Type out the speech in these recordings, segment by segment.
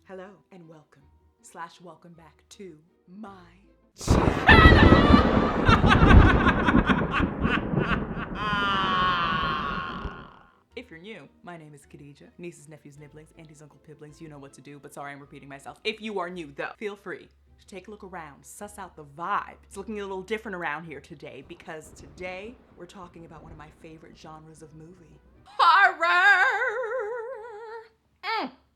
Hello and welcome back to my If you're new, my name is Khadija. Nieces, nephews, nibblings, aunties, uncle pibblings, you know what to do, but sorry I'm repeating myself. If you are new though, feel free to take a look around, suss out the vibe. It's looking a little different around here today because today we're talking about one of my favorite genres of movie. Horror!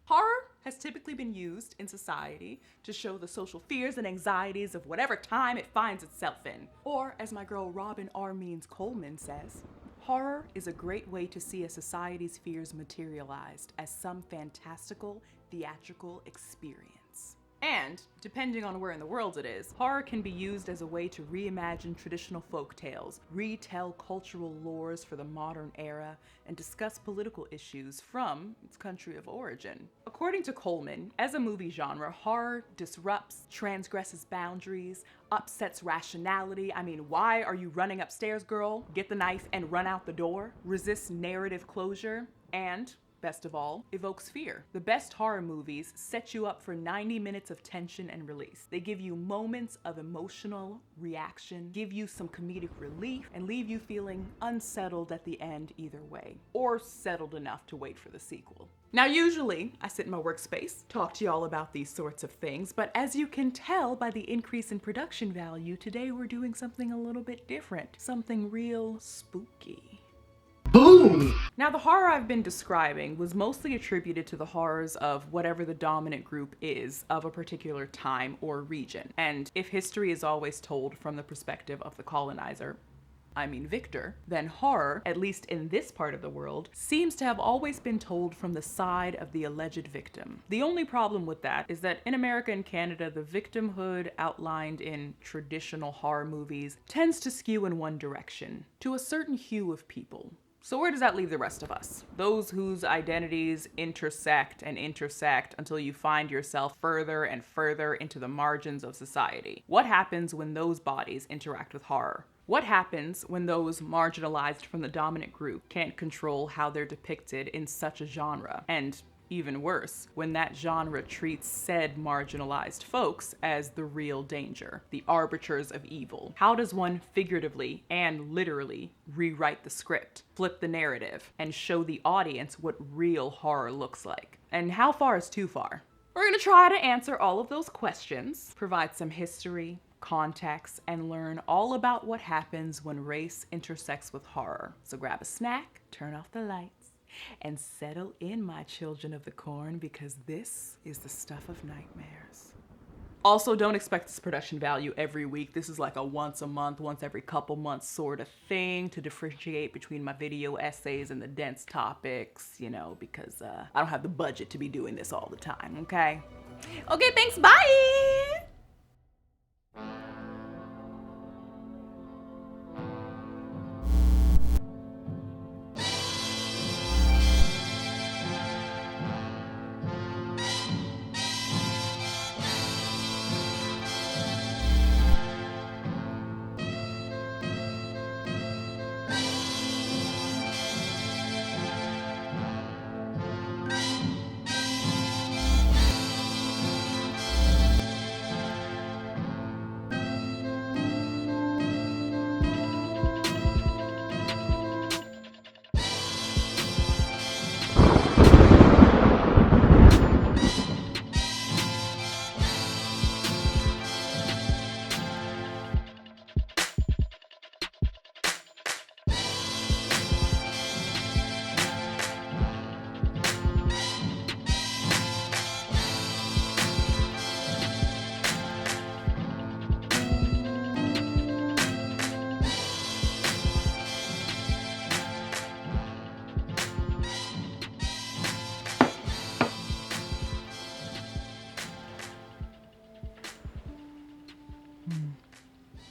Horror has typically been used in society to show the social fears and anxieties of whatever time it finds itself in. Or, as my girl Robin R. Means Coleman says, horror is a great way to see a society's fears materialized as some fantastical, theatrical experience. And, depending on where in the world it is, horror can be used as a way to reimagine traditional folk tales, retell cultural lores for the modern era, and discuss political issues from its country of origin. According to Coleman, as a movie genre, horror disrupts, transgresses boundaries, upsets rationality. I mean, why are you running upstairs, girl? Get the knife and run out the door. Resists narrative closure, and best of all, evokes fear. The best horror movies set you up for 90 minutes of tension and release. They give you moments of emotional reaction, give you some comedic relief, and leave you feeling unsettled at the end either way, or settled enough to wait for the sequel. Now, usually, I sit in my workspace, talk to y'all about these sorts of things, but as you can tell by the increase in production value, today we're doing something a little bit different, something real spooky. Boom! Now, the horror I've been describing was mostly attributed to the horrors of whatever the dominant group is of a particular time or region. And if history is always told from the perspective of the colonizer, I mean Victor, then horror, at least in this part of the world, seems to have always been told from the side of the alleged victim. The only problem with that is that in America and Canada, the victimhood outlined in traditional horror movies tends to skew in one direction, to a certain hue of people. So where does that leave the rest of us? Those whose identities intersect and intersect until you find yourself further and further into the margins of society. What happens when those bodies interact with horror? What happens when those marginalized from the dominant group can't control how they're depicted in such a genre? And even worse, when that genre treats said marginalized folks as the real danger, the arbiters of evil. How does one figuratively and literally rewrite the script, flip the narrative, and show the audience what real horror looks like? And how far is too far? We're gonna try to answer all of those questions, provide some history, context, and learn all about what happens when race intersects with horror. So grab a snack, turn off the lights, and settle in, my children of the corn, because this is the stuff of nightmares. Also, don't expect this production value every week. This is like a once a month, once every couple months sort of thing to differentiate between my video essays and the dense topics, you know, because I don't have the budget to be doing this all the time, okay? Okay, thanks, bye!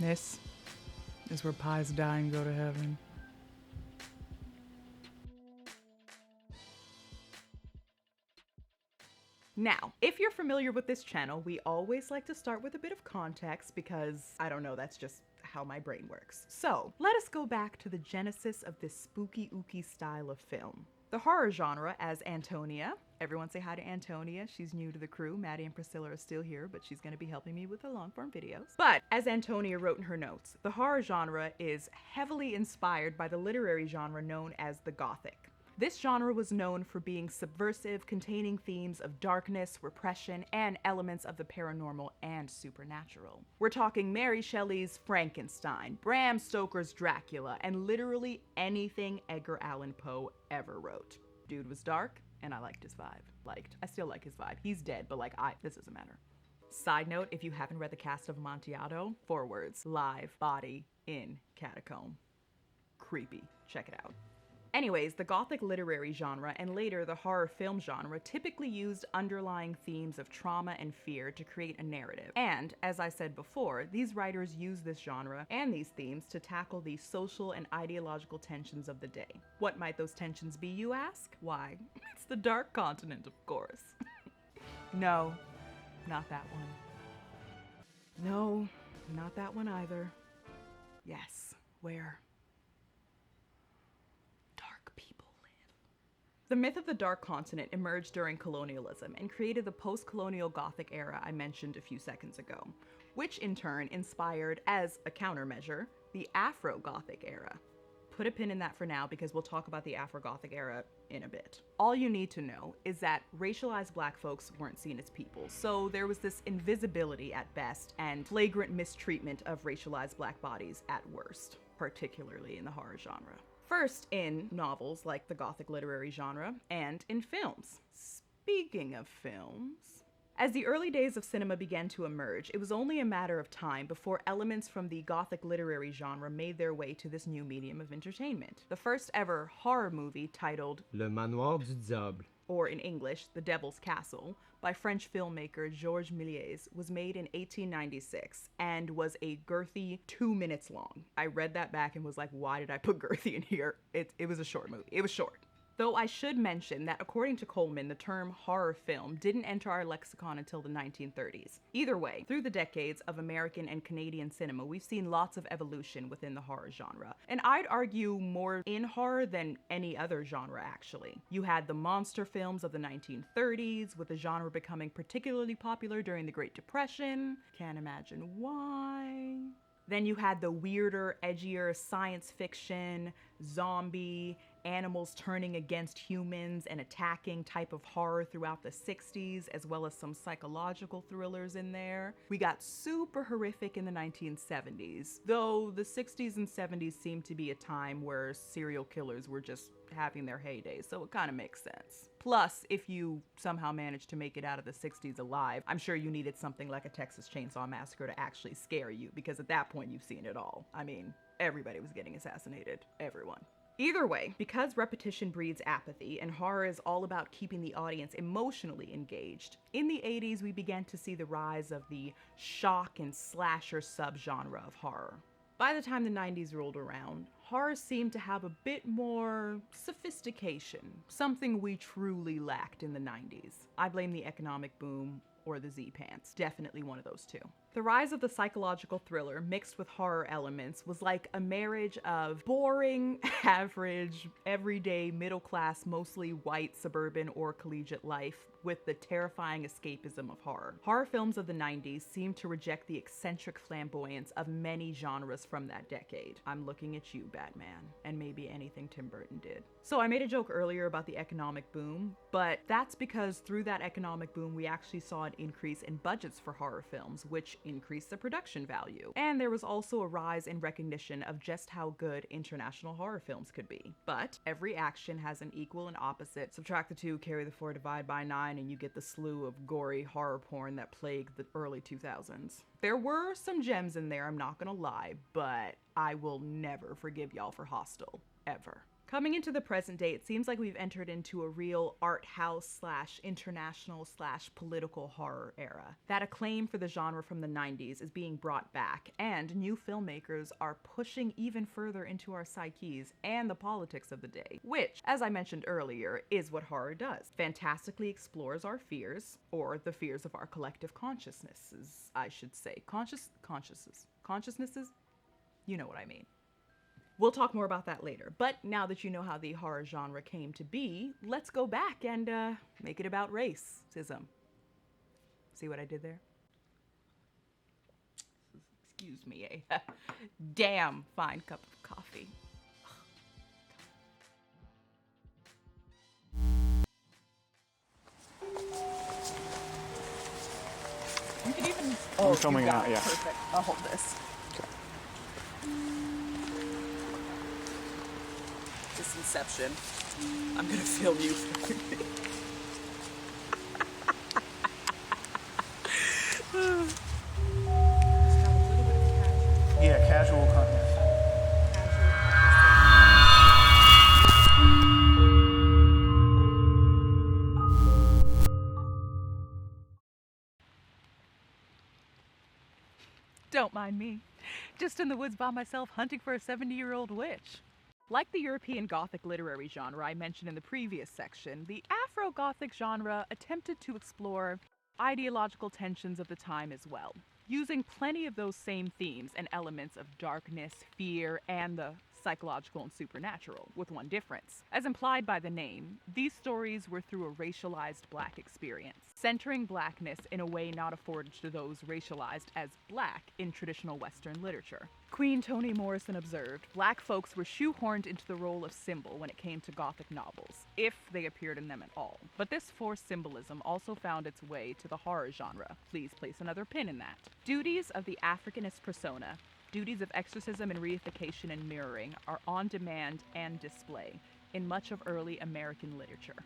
This is where pies die and go to heaven. Now, if you're familiar with this channel, we always like to start with a bit of context because, I don't know, that's just how my brain works. So, let us go back to the genesis of this spooky ooky style of film. The horror genre, as Antonia Everyone say hi to Antonia. She's new to the crew. Maddie and Priscilla are still here, but she's going to be helping me with the long-form videos. But as Antonia wrote in her notes, the horror genre is heavily inspired by the literary genre known as the Gothic. This genre was known for being subversive, containing themes of darkness, repression, and elements of the paranormal and supernatural. We're talking Mary Shelley's Frankenstein, Bram Stoker's Dracula, and literally anything Edgar Allan Poe ever wrote. Dude was dark, and I liked his vibe. I still like his vibe. He's dead, but this doesn't matter. Side note, if you haven't read the cast of Amontillado, 4 words: live body in catacomb. Creepy. Check it out. Anyways, the Gothic literary genre and later the horror film genre typically used underlying themes of trauma and fear to create a narrative. And, as I said before, these writers use this genre and these themes to tackle the social and ideological tensions of the day. What might those tensions be, you ask? Why, it's the Dark Continent, of course. No, not that one. No, not that one either. Yes, where? The myth of the Dark Continent emerged during colonialism and created the post-colonial Gothic era I mentioned a few seconds ago, which in turn inspired, as a countermeasure, the Afro-Gothic era. Put a pin in that for now because we'll talk about the Afro-Gothic era in a bit. All you need to know is that racialized black folks weren't seen as people, so there was this invisibility at best and flagrant mistreatment of racialized black bodies at worst, particularly in the horror genre. First in novels like the Gothic literary genre, and in films. Speaking of films, as the early days of cinema began to emerge, it was only a matter of time before elements from the Gothic literary genre made their way to this new medium of entertainment. The first ever horror movie titled Le Manoir du Diable, or in English, The Devil's Castle, by French filmmaker Georges Méliès was made in 1896 and was a girthy 2 minutes long. I read that back and was like, why did I put girthy in here? It was a short movie. It was short. Though I should mention that according to Coleman, the term horror film didn't enter our lexicon until the 1930s. Either way, through the decades of American and Canadian cinema, we've seen lots of evolution within the horror genre. And I'd argue more in horror than any other genre, actually. You had the monster films of the 1930s, with the genre becoming particularly popular during the Great Depression. Can't imagine why. Then you had the weirder, edgier science fiction, zombie, animals turning against humans and attacking type of horror throughout the 60s, as well as some psychological thrillers in there. We got super horrific in the 1970s, though the 60s and 70s seemed to be a time where serial killers were just having their heyday, so it kind of makes sense. Plus, if you somehow managed to make it out of the 60s alive, I'm sure you needed something like a Texas Chainsaw Massacre to actually scare you, because at that point you've seen it all. I mean, everybody was getting assassinated. Everyone. Either way, because repetition breeds apathy and horror is all about keeping the audience emotionally engaged, in the 80s we began to see the rise of the shock and slasher subgenre of horror. By the time the 90s rolled around, horror seemed to have a bit more sophistication, something we truly lacked in the 90s. I blame the economic boom or the Z-Pants, definitely one of those two. The rise of the psychological thriller mixed with horror elements was like a marriage of boring, average, everyday, middle-class, mostly white, suburban, or collegiate life with the terrifying escapism of horror. Horror films of the 90s seemed to reject the eccentric flamboyance of many genres from that decade. I'm looking at you, Batman, and maybe anything Tim Burton did. So I made a joke earlier about the economic boom, but that's because through that economic boom we actually saw an increase in budgets for horror films, which increased the production value. And there was also a rise in recognition of just how good international horror films could be. But every action has an equal and opposite. Subtract the 2, carry the 4, divide by 9, and you get the slew of gory horror porn that plagued the early 2000s. There were some gems in there, I'm not gonna lie, but I will never forgive y'all for Hostel, ever. Coming into the present day, it seems like we've entered into a real art house / international / political horror era. That acclaim for the genre from the 90s is being brought back, and new filmmakers are pushing even further into our psyches and the politics of the day, which, as I mentioned earlier, is what horror does. Fantastically explores our fears, or the fears of our collective consciousnesses, I should say. Consciousnesses? You know what I mean. We'll talk more about that later. But now that you know how the horror genre came to be, let's go back and make it about racism. See what I did there? Excuse me, a damn fine cup of coffee. You can even. I'm filming you got out, it. yeah. Perfect. I'll hold this. Okay. This Inception. I'm gonna film you. Yeah, casual content. Don't mind me. Just in the woods by myself hunting for a 70-year-old witch. Like the European Gothic literary genre I mentioned in the previous section, the Afro-Gothic genre attempted to explore ideological tensions of the time as well, using plenty of those same themes and elements of darkness, fear, and the psychological and supernatural, with one difference. As implied by the name, these stories were through a racialized Black experience, centering Blackness in a way not afforded to those racialized as Black in traditional Western literature. Queen Toni Morrison observed, Black folks were shoehorned into the role of symbol when it came to Gothic novels, if they appeared in them at all. But this forced symbolism also found its way to the horror genre. Please place another pin in that. Duties of the Africanist persona, duties of exorcism and reification and mirroring, are on demand and display in much of early American literature.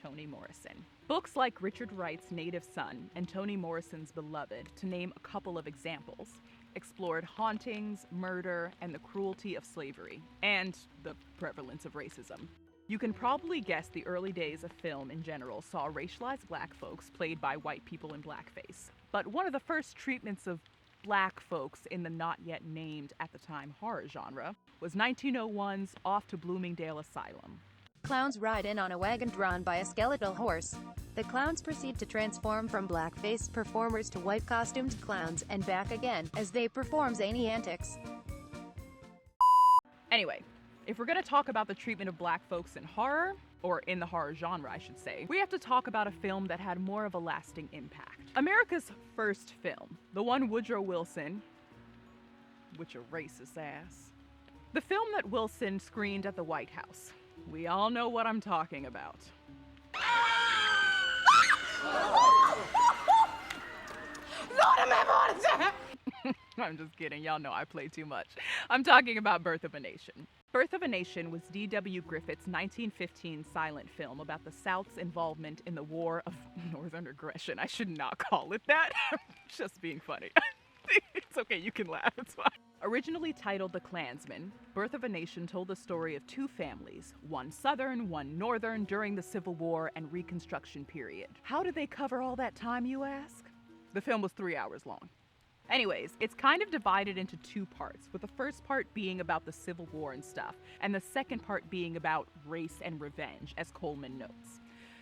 Toni Morrison. Books like Richard Wright's Native Son and Toni Morrison's Beloved, to name a couple of examples, explored hauntings, murder, and the cruelty of slavery, and the prevalence of racism. You can probably guess the early days of film in general saw racialized Black folks played by white people in blackface. But one of the first treatments of Black folks in the not yet named at the time horror genre was 1901's Off to Bloomingdale Asylum. Clowns ride in on a wagon drawn by a skeletal horse. The clowns proceed to transform from blackface performers to white costumed clowns, and back again, as they perform zany antics. Anyway, if we're gonna talk about the treatment of Black folks in horror, or in the horror genre I should say, we have to talk about a film that had more of a lasting impact. America's first film, the one Woodrow Wilson, which a racist ass. The film that Wilson screened at the White House. We all know what I'm talking about. I'm just kidding, y'all know I play too much. I'm talking about Birth of a Nation. Birth of a Nation was D.W. Griffith's 1915 silent film about the South's involvement in the War of Northern Aggression. I should not call it that. Just being funny. It's okay, you can laugh, it's fine. Originally titled The Klansman, Birth of a Nation told the story of two families, one Southern, one Northern, during the Civil War and Reconstruction period. How did they cover all that time, you ask? The film was 3 hours long. Anyways, it's kind of divided into two parts, with the first part being about the Civil War and stuff, and the second part being about race and revenge, as Coleman notes.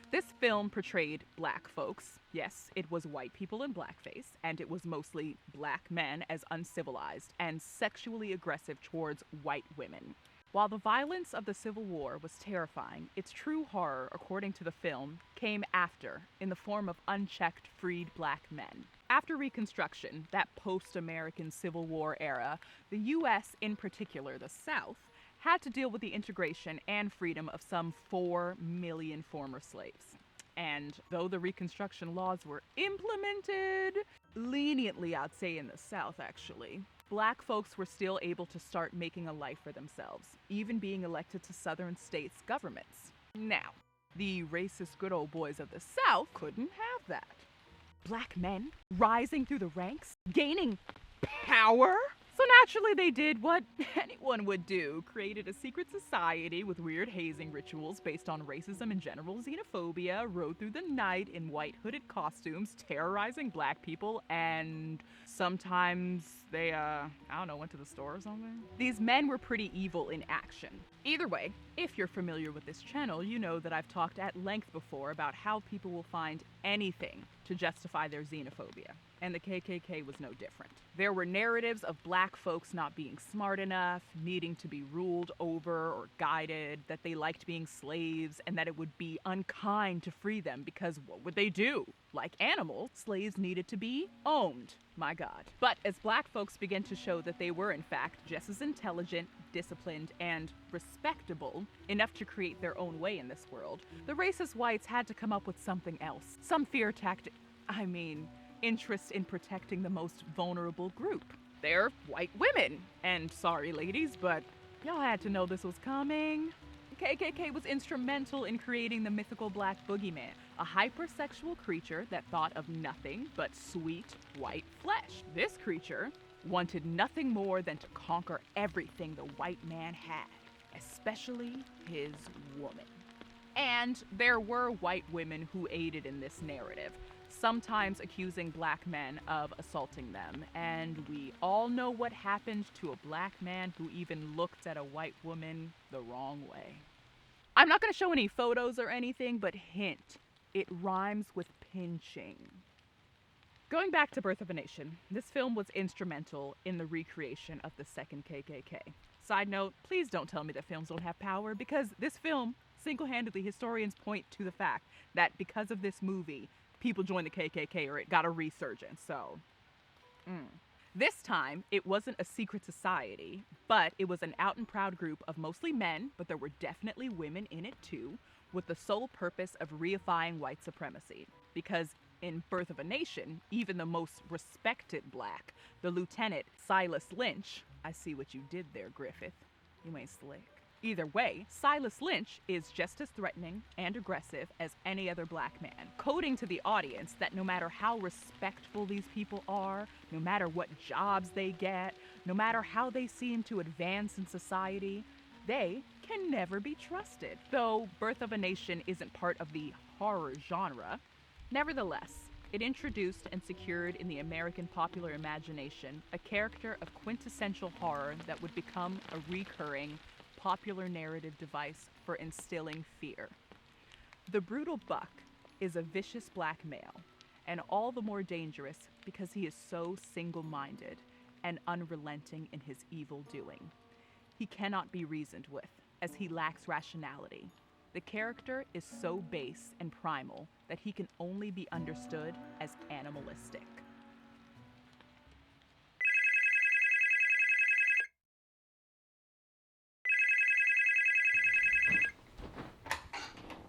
This film portrayed Black folks, yes, it was white people in blackface, and it was mostly Black men as uncivilized and sexually aggressive towards white women. While the violence of the Civil War was terrifying, its true horror, according to the film, came after, in the form of unchecked, freed Black men. After Reconstruction, that post-American Civil War era, the U.S., in particular the South, had to deal with the integration and freedom of some 4 million former slaves. And though the Reconstruction laws were implemented leniently, I'd say in the South actually, Black folks were still able to start making a life for themselves, even being elected to Southern states' governments. Now, the racist good old boys of the South couldn't have that. Black men rising through the ranks, gaining power? So naturally they did what anyone would do, created a secret society with weird hazing rituals based on racism and general xenophobia, rode through the night in white hooded costumes, terrorizing Black people, and sometimes they, went to the store or something. These men were pretty evil in action. Either way, if you're familiar with this channel, you know that I've talked at length before about how people will find anything to justify their xenophobia, and the KKK was no different. There were narratives of black folks not being smart enough, needing to be ruled over or guided, that they liked being slaves, and that it would be unkind to free them because what would they do? Like animals, slaves needed to be owned. My God. But as black folks began to show that they were in fact just as intelligent, disciplined, and respectable enough to create their own way in this world, the racist whites had to come up with something else. Some fear tactic, interest in protecting the most vulnerable group. They're white women. And sorry ladies, but y'all had to know this was coming. The KKK was instrumental in creating the mythical black boogeyman, a hypersexual creature that thought of nothing but sweet white flesh. This creature wanted nothing more than to conquer everything the white man had, especially his woman. And there were white women who aided in this narrative, sometimes accusing black men of assaulting them. And we all know what happened to a black man who even looked at a white woman the wrong way. I'm not going to show any photos or anything, but hint, it rhymes with pinching. Going back to Birth of a Nation, this film was instrumental in the recreation of the second KKK. Side note, please don't tell me that films don't have power, because this film, single-handedly, historians point to the fact that because of this movie, people joined the KKK or it got a resurgence, so. This time, it wasn't a secret society, but it was an out and proud group of mostly men, but there were definitely women in it too, with the sole purpose of reifying white supremacy. Because in Birth of a Nation, even the most respected black, the Lieutenant Silas Lynch, I see what you did there, Griffith. You ain't slick. Either way, Silas Lynch is just as threatening and aggressive as any other black man, coding to the audience that no matter how respectful these people are, no matter what jobs they get, no matter how they seem to advance in society, they can never be trusted. Though Birth of a Nation isn't part of the horror genre, nevertheless, it introduced and secured in the American popular imagination a character of quintessential horror that would become a recurring popular narrative device for instilling fear. The brutal Buck is a vicious black male, and all the more dangerous because he is so single-minded and unrelenting in his evil doing. He cannot be reasoned with, as he lacks rationality. The character is so base and primal that he can only be understood as animalistic.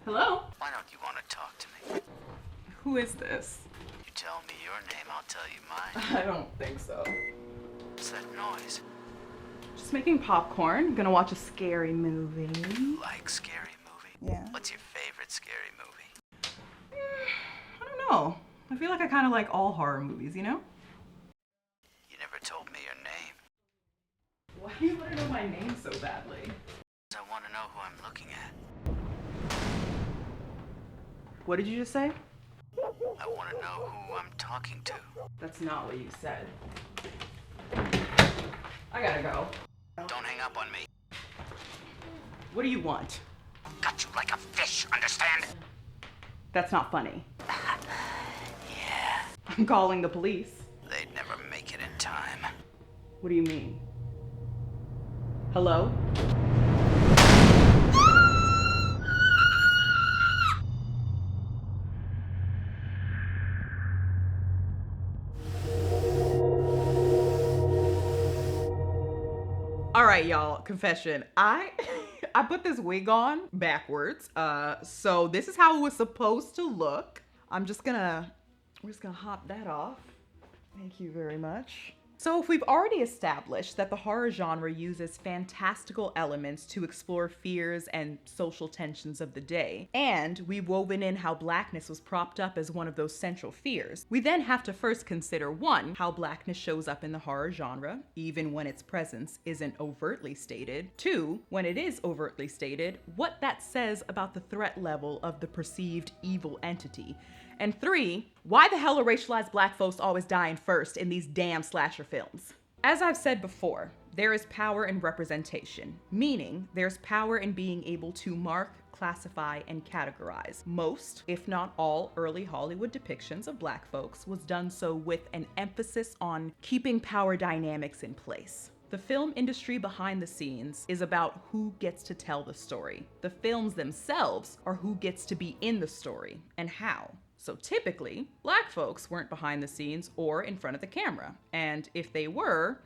Hello? Why don't you want to talk to me? Who is this? You tell me your name, I'll tell you mine. I don't think so. What's that noise? Just making popcorn. Gonna watch a scary movie. You like scary movie? Yeah. What's your favorite scary movie? I don't know. I feel like I kind of like all horror movies, you know? You never told me your name. Why do you want to know my name so badly? I want to know who I'm looking at. What did you just say? I want to know who I'm talking to. That's not what you said. I gotta go. Don't hang up on me. What do you want? Got you like a fish, understand? That's not funny. Yeah. I'm calling the police. They'd never make it in time. What do you mean? Hello? All right, y'all, confession. I put this wig on backwards. So this is how it was supposed to look. we're just gonna hop that off. Thank you very much. So if we've already established that the horror genre uses fantastical elements to explore fears and social tensions of the day, and we've woven in how blackness was propped up as one of those central fears, we then have to first consider, one, how blackness shows up in the horror genre, even when its presence isn't overtly stated. Two, when it is overtly stated, what that says about the threat level of the perceived evil entity. And three, why the hell are racialized black folks always dying first in these damn slasher films? As I've said before, there is power in representation, meaning there's power in being able to mark, classify, and categorize. Most, if not all, early Hollywood depictions of Black folks was done so with an emphasis on keeping power dynamics in place. The film industry behind the scenes is about who gets to tell the story. The films themselves are who gets to be in the story and how. So typically, Black folks weren't behind the scenes or in front of the camera. And if they were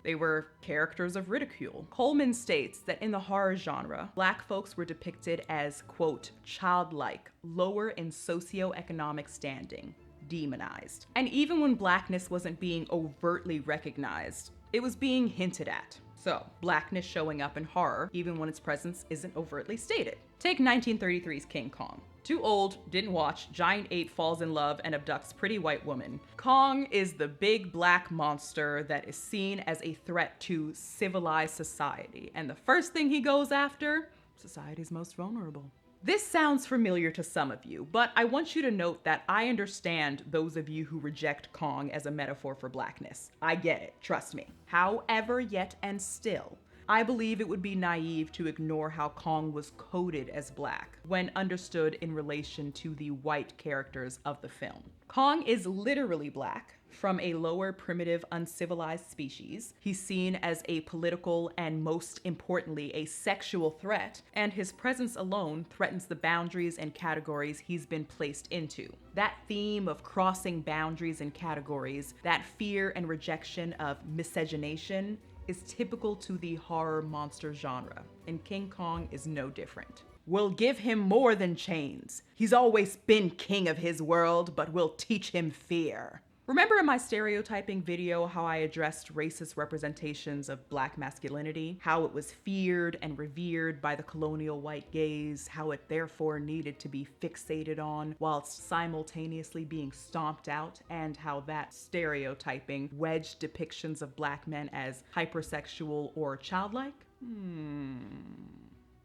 characters of ridicule. Coleman states that in the horror genre, Black folks were depicted as, quote, childlike, lower in socioeconomic standing, demonized. And even when Blackness wasn't being overtly recognized, it was being hinted at. So, Blackness showing up in horror, even when its presence isn't overtly stated. Take 1933's King Kong. Too old, didn't watch, giant ape falls in love and abducts pretty white woman. Kong is the big black monster that is seen as a threat to civilized society. And the first thing he goes after, society's most vulnerable. This sounds familiar to some of you, but I want you to note that I understand those of you who reject Kong as a metaphor for Blackness. I get it, trust me. However, yet and still, I believe it would be naive to ignore how Kong was coded as Black when understood in relation to the white characters of the film. Kong is literally Black. From a lower, primitive, uncivilized species, he's seen as a political and, most importantly, a sexual threat, and his presence alone threatens the boundaries and categories he's been placed into. That theme of crossing boundaries and categories, that fear and rejection of miscegenation, is typical to the horror monster genre, and King Kong is no different. We'll give him more than chains. He's always been king of his world, but we'll teach him fear. Remember in my stereotyping video how I addressed racist representations of Black masculinity? How it was feared and revered by the colonial white gaze, how it therefore needed to be fixated on whilst simultaneously being stomped out, and how that stereotyping wedged depictions of Black men as hypersexual or childlike?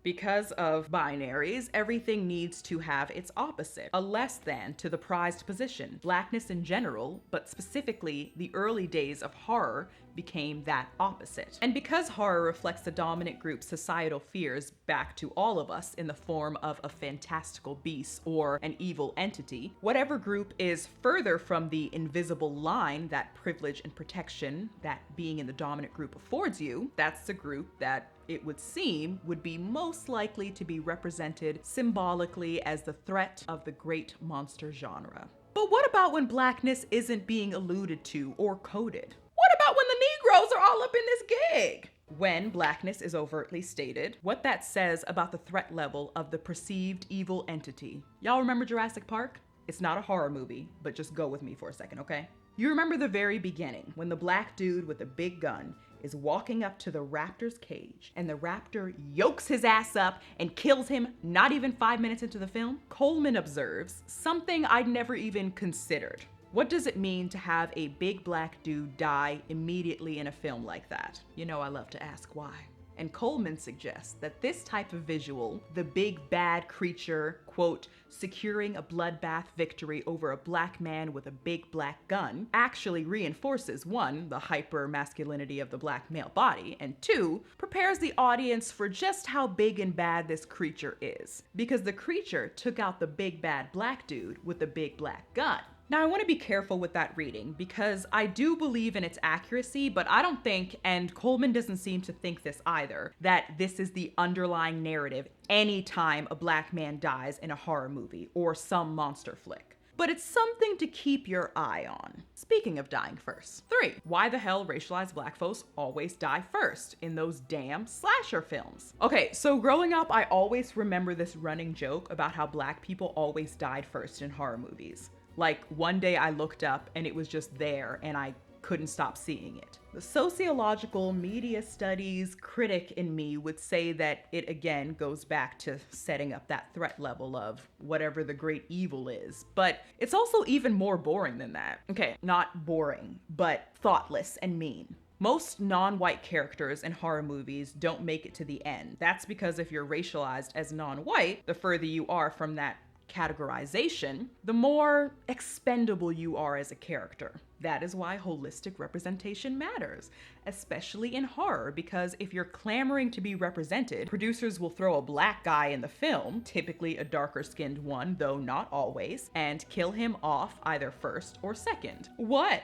Because of binaries, everything needs to have its opposite, a less than to the prized position. Blackness in general, but specifically the early days of horror, became that opposite. And because horror reflects the dominant group's societal fears back to all of us in the form of a fantastical beast or an evil entity, whatever group is further from the invisible line that privilege and protection that being in the dominant group affords you, that's the group that it would seem would be most likely to be represented symbolically as the threat of the great monster genre. But what about when Blackness isn't being alluded to or coded? What about when the Negroes are all up in this gig? When Blackness is overtly stated, what that says about the threat level of the perceived evil entity. Y'all remember Jurassic Park? It's not a horror movie, but just go with me for a second, okay? You remember the very beginning when the black dude with a big gun is walking up to the raptor's cage and the raptor yokes his ass up and kills him not even 5 minutes into the film? Coleman observes something I'd never even considered. What does it mean to have a big black dude die immediately in a film like that? You know I love to ask why. And Coleman suggests that this type of visual, the big bad creature, quote, securing a bloodbath victory over a black man with a big black gun, actually reinforces, one, the hyper masculinity of the black male body, and two, prepares the audience for just how big and bad this creature is. Because the creature took out the big bad black dude with the big black gun. Now, I want to be careful with that reading because I do believe in its accuracy, but I don't think, and Coleman doesn't seem to think this either, that this is the underlying narrative anytime a black man dies in a horror movie or some monster flick. But it's something to keep your eye on. Speaking of dying first. 3. Why the hell racialized black folks always die first in those damn slasher films? Okay, so growing up, I always remember this running joke about how black people always died first in horror movies. Like, one day I looked up and it was just there and I couldn't stop seeing it. The sociological media studies critic in me would say that it again goes back to setting up that threat level of whatever the great evil is. But it's also even more boring than that. Okay, not boring, but thoughtless and mean. Most non-white characters in horror movies don't make it to the end. That's because if you're racialized as non-white, the further you are from that categorization, the more expendable you are as a character. That is why holistic representation matters, especially in horror, because if you're clamoring to be represented, producers will throw a black guy in the film, typically a darker skinned one, though not always, and kill him off either first or second. What?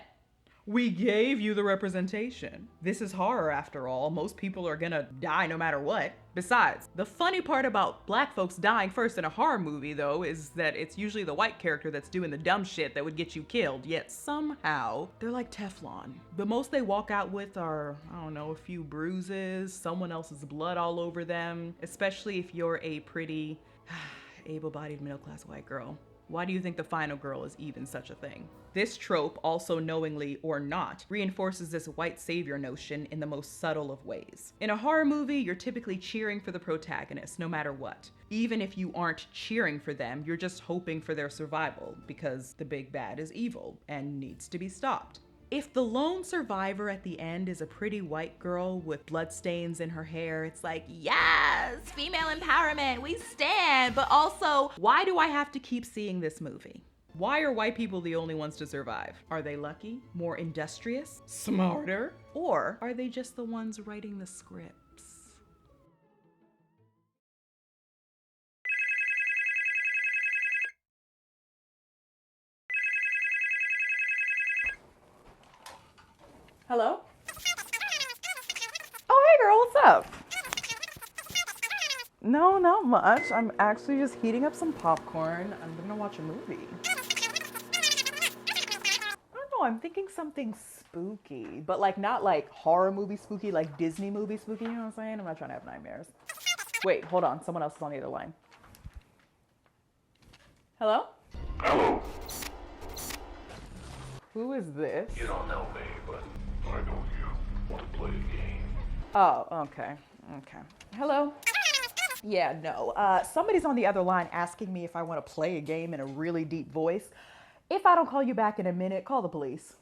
We gave you the representation. This is horror after all. Most people are gonna die no matter what. Besides, the funny part about black folks dying first in a horror movie though is that it's usually the white character that's doing the dumb shit that would get you killed, yet somehow they're like Teflon. The most they walk out with are, I don't know, a few bruises, someone else's blood all over them, especially if you're a pretty able-bodied middle-class white girl. Why do you think the final girl is even such a thing? This trope, also knowingly or not, reinforces this white savior notion in the most subtle of ways. In a horror movie, you're typically cheering for the protagonist, no matter what. Even if you aren't cheering for them, you're just hoping for their survival, because the big bad is evil and needs to be stopped. If the lone survivor at the end is a pretty white girl with bloodstains in her hair, it's like, yes, female empowerment, we stand. But also, why do I have to keep seeing this movie? Why are white people the only ones to survive? Are they lucky, more industrious, smarter, or are they just the ones writing the scripts? Hello? Oh, hey girl, what's up? No, not much. I'm actually just heating up some popcorn. I'm gonna watch a movie. I don't know, I'm thinking something spooky, but like not like horror movie spooky, like Disney movie spooky, you know what I'm saying? I'm not trying to have nightmares. Wait, hold on, someone else is on the other line. Hello? Hello. Who is this? You don't know me, but I know you. Want to play a game? Oh, okay. Hello? Yeah, no. Somebody's on the other line asking me if I want to play a game in a really deep voice. If I don't call you back in a minute, call the police.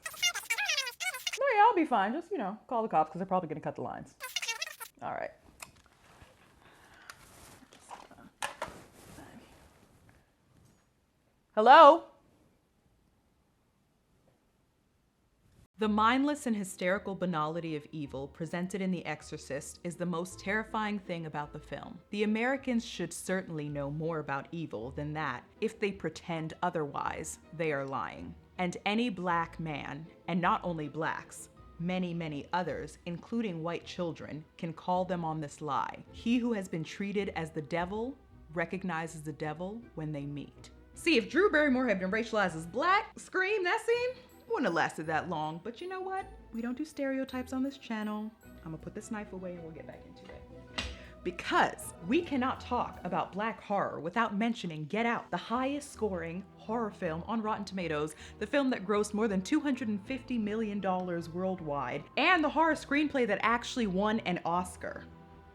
No, yeah, I'll be fine. Just, call the cops because they're probably going to cut the lines. All right. Hello? The mindless and hysterical banality of evil presented in The Exorcist is the most terrifying thing about the film. The Americans should certainly know more about evil than that. If they pretend otherwise, they are lying. And any black man, and not only blacks, many, many others, including white children, can call them on this lie. He who has been treated as the devil recognizes the devil when they meet. See, if Drew Barrymore had been racialized as black, Scream, that scene, wouldn't have lasted that long, but you know what? We don't do stereotypes on this channel. I'm gonna put this knife away and we'll get back into it. Because we cannot talk about black horror without mentioning Get Out, the highest scoring horror film on Rotten Tomatoes, the film that grossed more than $250 million worldwide, and the horror screenplay that actually won an Oscar.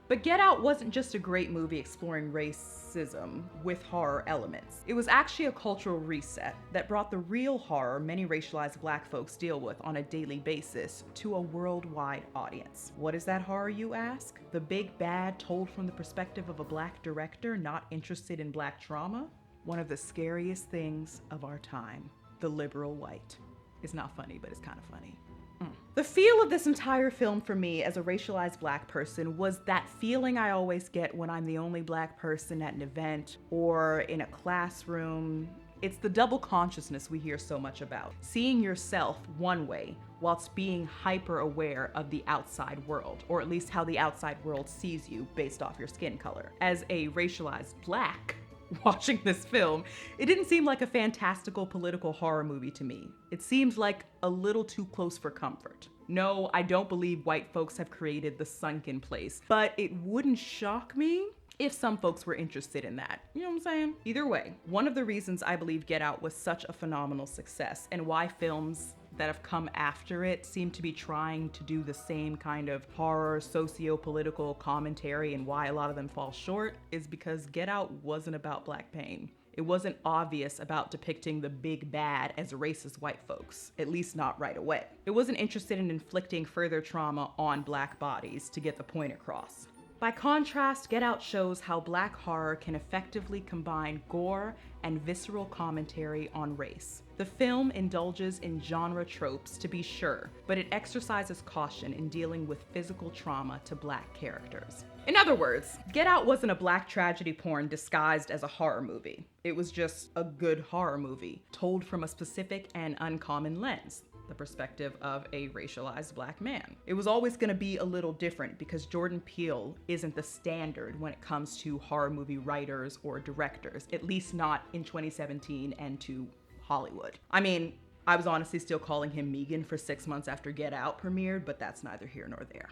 But Get Out wasn't just a great movie exploring racism with horror elements. It was actually a cultural reset that brought the real horror many racialized black folks deal with on a daily basis to a worldwide audience. What is that horror, you ask? The big bad told from the perspective of a black director not interested in black trauma? One of the scariest things of our time, the liberal white. It's not funny, but it's kind of funny. The feel of this entire film for me as a racialized black person was that feeling I always get when I'm the only black person at an event or in a classroom. It's the double consciousness we hear so much about. Seeing yourself one way whilst being hyper aware of the outside world, or at least how the outside world sees you based off your skin color. As a racialized black, watching this film, it didn't seem like a fantastical political horror movie to me. It seemed like a little too close for comfort. No, I don't believe white folks have created the sunken place, but it wouldn't shock me if some folks were interested in that. You know what I'm saying? Either way, one of the reasons I believe Get Out was such a phenomenal success and why films that have come after it seem to be trying to do the same kind of horror, socio-political commentary, and why a lot of them fall short is because Get Out wasn't about black pain. It wasn't obvious about depicting the big bad as racist white folks, at least not right away. It wasn't interested in inflicting further trauma on black bodies to get the point across. By contrast, Get Out shows how black horror can effectively combine gore and visceral commentary on race. The film indulges in genre tropes, to be sure, but it exercises caution in dealing with physical trauma to black characters. In other words, Get Out wasn't a black tragedy porn disguised as a horror movie. It was just a good horror movie, told from a specific and uncommon lens, the perspective of a racialized black man. It was always gonna be a little different because Jordan Peele isn't the standard when it comes to horror movie writers or directors, at least not in 2017 and to Hollywood. I mean, I was honestly still calling him Megan for 6 months after Get Out premiered, but that's neither here nor there.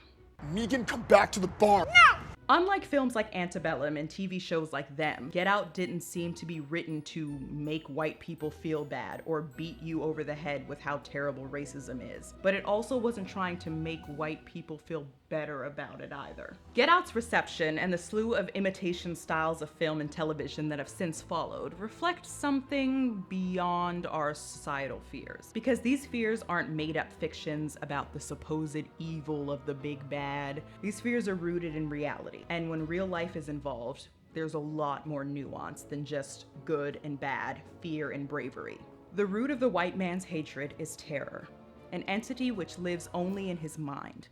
Megan, come back to the bar. No! Unlike films like Antebellum and TV shows like them, Get Out didn't seem to be written to make white people feel bad or beat you over the head with how terrible racism is. But it also wasn't trying to make white people feel better about it either. Get Out's reception and the slew of imitation styles of film and television that have since followed reflect something beyond our societal fears. Because these fears aren't made-up fictions about the supposed evil of the big bad. These fears are rooted in reality. And when real life is involved, there's a lot more nuance than just good and bad, fear and bravery. The root of the white man's hatred is terror, an entity which lives only in his mind.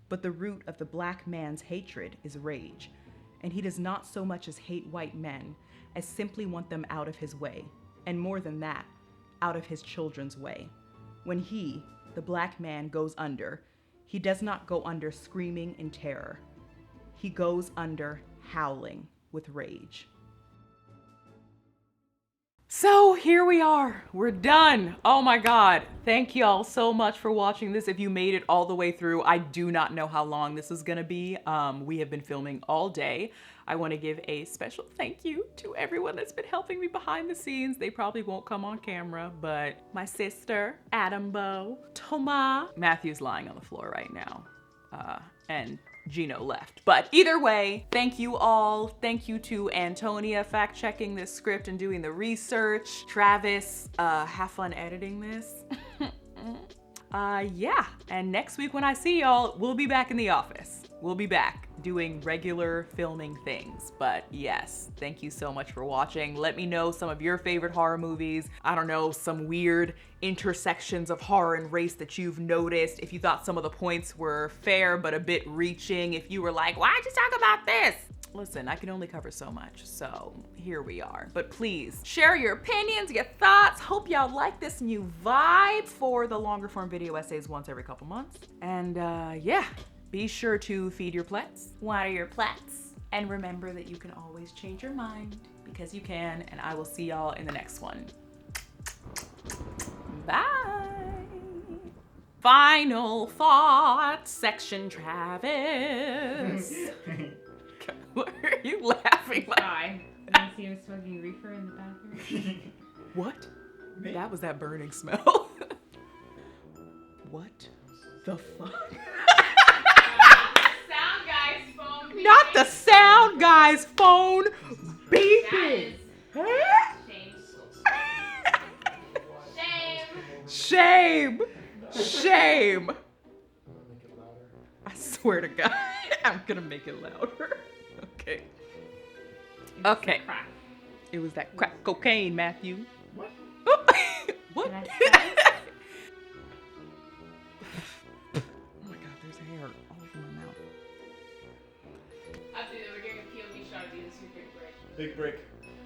But the root of the black man's hatred is rage, and he does not so much as hate white men as simply want them out of his way, and more than that, out of his children's way. When he, the black man, goes under, he does not go under screaming in terror. He goes under howling with rage. So here we are, we're done. Oh my God, thank y'all so much for watching this. If you made it all the way through, I do not know how long this is gonna be. We have been filming all day. I wanna give a special thank you to everyone that's been helping me behind the scenes. They probably won't come on camera, but my sister, Adambo, Thomas, Matthew's lying on the floor right now, and Gino left. But either way, thank you all. Thank you to Antonia fact-checking this script and doing the research. Travis, have fun editing this. Yeah, and next week when I see y'all, we'll be back in the office. We'll be back doing regular filming things. But yes, thank you so much for watching. Let me know some of your favorite horror movies. I don't know, some weird intersections of horror and race that you've noticed. If you thought some of the points were fair but a bit reaching. If you were like, why'd you talk about this? Listen, I can only cover so much, so here we are. But please, share your opinions, your thoughts. Hope y'all like this new vibe for the longer form video essays once every couple months. And yeah, be sure to feed your plets, water your plets, and remember that you can always change your mind because you can, and I will see y'all in the next one. Bye. Final thoughts section, Travis. What are you laughing like? Why? You see him smoking reefer in the bathroom? What? That was that burning smell. What the fuck? Sound guy's phone. Not the sound guy's phone beeping. Shame. Shame. Shame. I swear to God, I'm gonna make it louder. Okay. Okay. Crack. It was that crack cocaine, Matthew. What? What? Did I say it? Oh my God, there's hair all over my mouth. After that, we're getting a POV shot of you. This is your big break. Big break.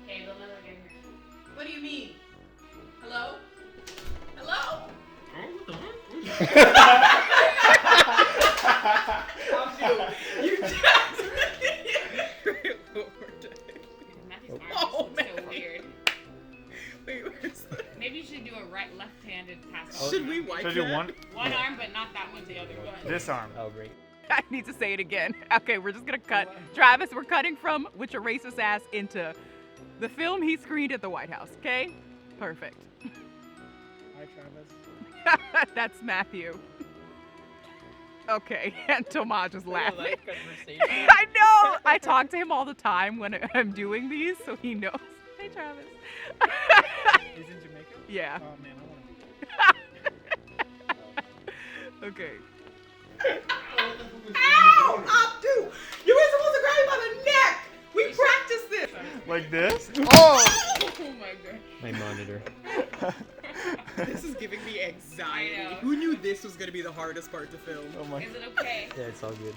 Okay, they'll never get here. What do you mean? Hello? Hello? You just. Matthew's arm Oh, is so man. weird. Wait, where's the... Maybe you should do a left-handed pass. Should we wipe Should I do that? One arm, but not that one, the other one. This arm. Oh, great. I need to say it again. Okay, we're just gonna cut. Travis, we're cutting from Which a Racist Ass into the film he screened at the White House, okay? Perfect. Hi, Travis. That's Matthew. Okay, and Tomas is laughing. I know! I talk to him all the time when I'm doing these, so he knows. Hey, Travis. He's in Jamaica? Yeah. Oh, man, I want to be Okay. Ow! Abdu! You were supposed to Like this? Oh! Oh my gosh. My monitor. This is giving me anxiety. I know. Who knew this was gonna be the hardest part to film? Oh my. Is it okay? Yeah, it's all good.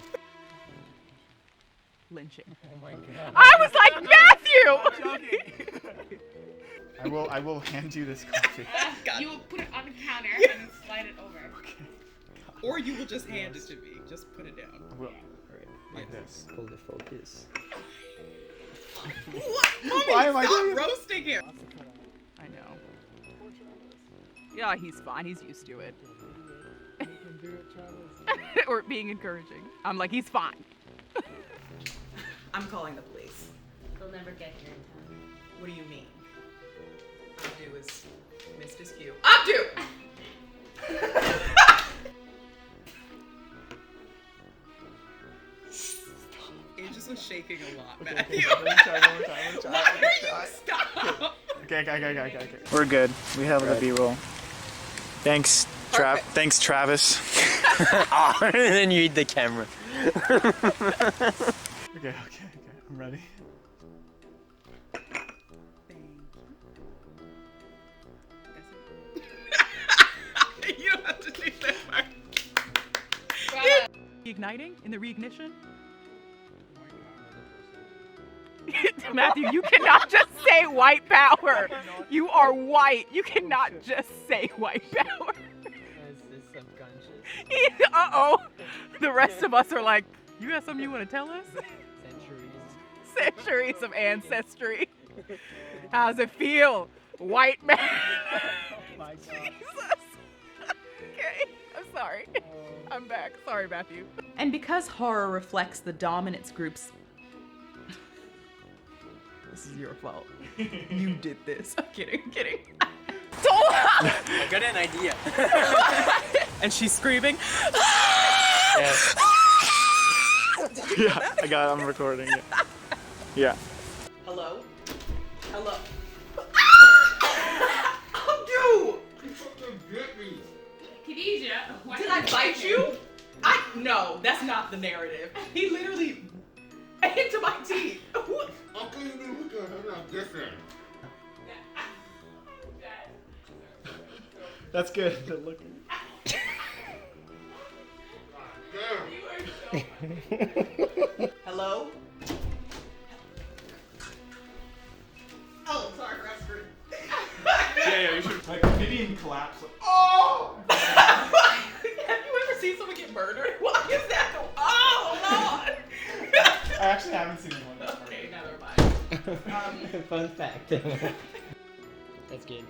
Lynching. Oh my god. I was like, Matthew! I will hand you this coffee. God. You will put it on the counter and then slide it over. Or you will just hand it to me. Just put it down. I will. Alright, Like this. pull the focus. What? Mommy, Why am I stop doing- roasting him? I know. Yeah, he's fine. He's used to it. You can do it, Travis. Or being encouraging. I'm like, he's fine. I'm calling the police. They'll never get here in time. What do you mean? Abdu is missed his cue. Abdu! It just was shaking a lot, Matthew. Let me try. Why are you stop? Okay. We're good. We have the B-roll. Thanks, Perfect. Thanks, Travis. And then you eat the camera. Okay. I'm ready. You don't have to do that part. Bravo. Igniting in the reignition? Matthew, you cannot just say white power. You are white. You cannot just say white power. It's subconscious. Uh-oh. The rest of us are like, you got something you want to tell us? Centuries. Centuries of ancestry. How's it feel? White man. My God. Jesus. Okay, I'm sorry. I'm back. Sorry, Matthew. And because horror reflects the dominance group's... This is your fault. You did this. I'm kidding. I got an idea. And she's screaming. Yeah. Yeah, I'm recording it. Yeah. Hello? Abdu! Khadijah, why Did I bite you? No, that's not the narrative. He literally into my teeth. What? How can you be looking at her like different? That's good. Good looking. Hello? Oh, sorry for asking. Yeah, you should like Canadian collapse. Oh! Have you ever seen someone get murdered? Why is that? Oh, Lord! I actually haven't seen one. Okay, never mind. Fun fact. That's good.